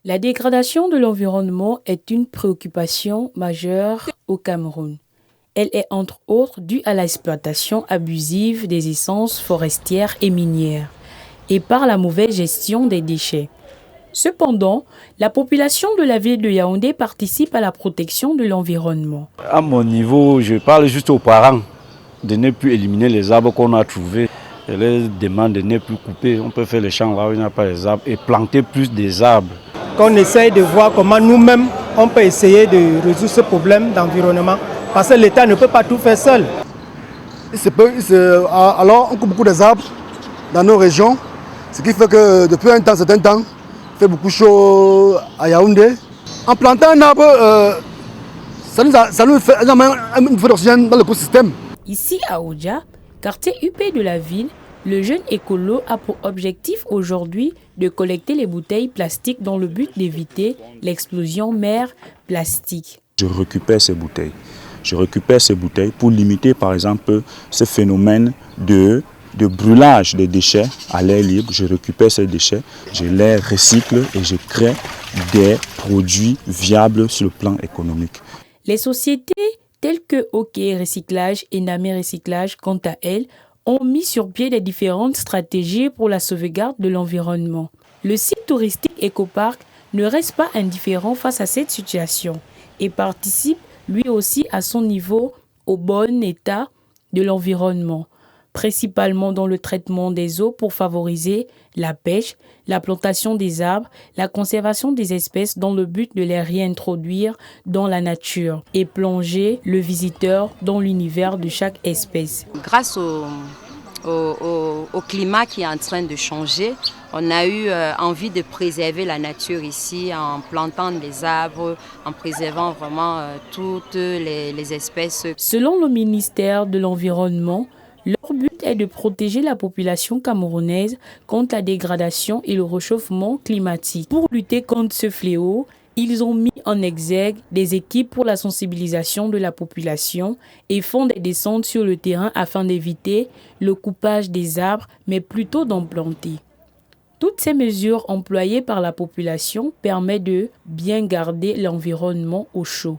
La dégradation de l'environnement est une préoccupation majeure au Cameroun. Elle est entre autres due à l'exploitation abusive des essences forestières et minières et par la mauvaise gestion des déchets. Cependant, la population de la ville de Yaoundé participe à la protection de l'environnement. À mon niveau, je parle juste aux parents de ne plus éliminer les arbres qu'on a trouvés. Je leur demande de ne plus couper. On peut faire les champs là où il n'y a pas les arbres et planter plus des arbres. Qu'on essaye de voir comment nous-mêmes, on peut essayer de résoudre ce problème d'environnement. Parce que l'État ne peut pas tout faire seul. Alors, on coupe beaucoup des arbres dans nos régions. Ce qui fait que depuis un certain temps, il fait beaucoup chaud à Yaoundé. En plantant un arbre, ça nous fait une feu d'oxygène dans l'écosystème. Ici à Oudja, quartier UP de la ville, le jeune écolo a pour objectif aujourd'hui de collecter les bouteilles plastiques dans le but d'éviter l'explosion mer plastique. Je récupère ces bouteilles. Je récupère ces bouteilles pour limiter par exemple ce phénomène de brûlage des déchets à l'air libre. Je récupère ces déchets, je les recycle et je crée des produits viables sur le plan économique. Les sociétés telles que OK Recyclage et Namé Recyclage, quant à elles, ont mis sur pied des différentes stratégies pour la sauvegarde de l'environnement. Le site touristique Ecopark ne reste pas indifférent face à cette situation et participe lui aussi à son niveau au bon état de l'environnement, principalement dans le traitement des eaux pour favoriser la pêche, la plantation des arbres, la conservation des espèces dans le but de les réintroduire dans la nature et plonger le visiteur dans l'univers de chaque espèce. Grâce au climat qui est en train de changer, on a eu envie de préserver la nature ici en plantant des arbres, en préservant vraiment toutes les espèces. Selon le ministère de l'Environnement, leur but est de protéger la population camerounaise contre la dégradation et le réchauffement climatique. Pour lutter contre ce fléau, ils ont mis en exergue des équipes pour la sensibilisation de la population et font des descentes sur le terrain afin d'éviter le coupage des arbres, mais plutôt d'en planter. Toutes ces mesures employées par la population permettent de bien garder l'environnement au chaud.